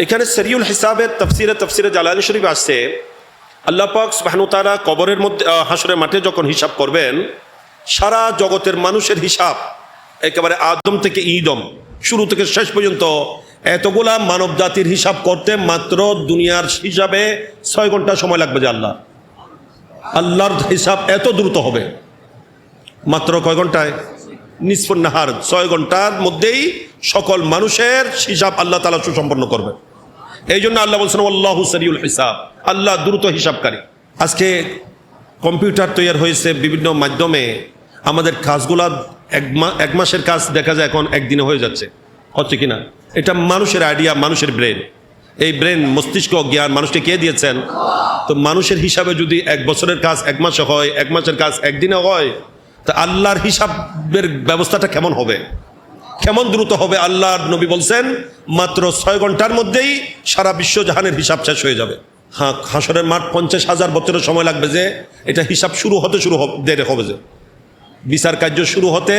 এখানে সরিউল হিসাবের তফসিরে জালানী শরীফ আসছে, আল্লাহ পাক সুবহানাহু ওয়া তাআলা কবরের মধ্যে হাসরের মাঠে যখন হিসাব করবেন, সারা জগতের মানুষের হিসাব একেবারে আদম থেকে ঈদম শুরু থেকে শেষ পর্যন্ত এতগুলা মানব জাতির হিসাব করতে মাত্র দুনিয়ার হিসাবে 6 ঘন্টা সময় লাগবে। যে আল্লাহর হিসাব এত দ্রুত হবে মাত্র কয় ঘন্টায়? নিসফুন নাহার, 6 ঘন্টার মধ্যেই সকল মানুষের হিসাব আল্লাহ তাআলা সুসম্পন্ন করবে। এই জন্য আল্লাহ বলছেন আল্লাহু সারিউল হিসাব, আল্লাহ দ্রুত হিসাবকারী। আজকে কম্পিউটার তৈরি হয়েছে বিভিন্ন মাধ্যমে, আমাদের কাজগুলা এক মাসের কাজ দেখা যায় এখন একদিনে হয়ে যাচ্ছে, হচ্ছে কিনা? এটা মানুষের আইডিয়া, মানুষের ব্রেন। এই ব্রেন, মস্তিষ্ক, জ্ঞান মানুষকে কে দিয়েছেন? তো মানুষের হিসাবে যদি 1 বছরের কাজ 1 মাসে হয়, 1 মাসের কাজ একদিনে হয়, তা আল্লাহর হিসাবের ব্যবস্থাটা কেমন হবে, কেমন দ্রুত হবে? আল্লাহর নবী বলছেন মাত্র 6 ঘন্টার মধ্যেই সারা বিশ্বজাহানের হিসাব শেষ হয়ে যাবে। হ্যাঁ, হাসরের মাঠ 50,000 বছরের সময় লাগবে, যে এটা হিসাব শুরু হতে দেরি হবে, যে বিচার কার্য শুরু হতে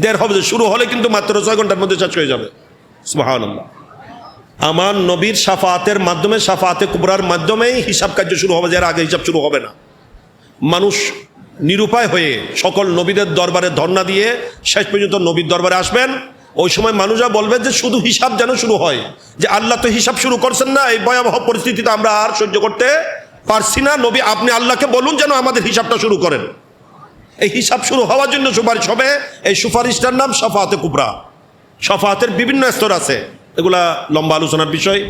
দেরি হবে, যে শুরু হলে কিন্তু মাত্র 6 ঘন্টার মধ্যে শেষ হয়ে যাবে। সুবহানাল্লাহ। আমার নবীর শাফাআতের মাধ্যমে, শাফাআতে কুবরার মাধ্যমেই হিসাব কার্য শুরু হবে, যে এর আগে হিসাব শুরু হবে না। মানুষ নিরুপায় হয়ে সকল নবীদের দরবারে ধর্ণা দিয়ে শেষ পর্যন্ত নবীর দরবারে আসবেন। ওই সময় মানুষরা বলবে যে শুধু হিসাব যেন শুরু হয়, যে আল্লাহ তো হিসাব শুরু করছেন না, এই ভয়াবহ পরিস্থিতিতে আমরা আর সহ্য করতে পারছি না, নবী আপনি আল্লাহকে বলুন যেন আমাদের হিসাবটা শুরু করেন। এই হিসাব শুরু হওয়ার জন্য সুপারিশ হবে। এই সুপারিশটার নাম শাফাআতে কুবরা। শাফাআতের বিভিন্ন স্তর আছে, এগুলা লম্বা আলোচনার বিষয়।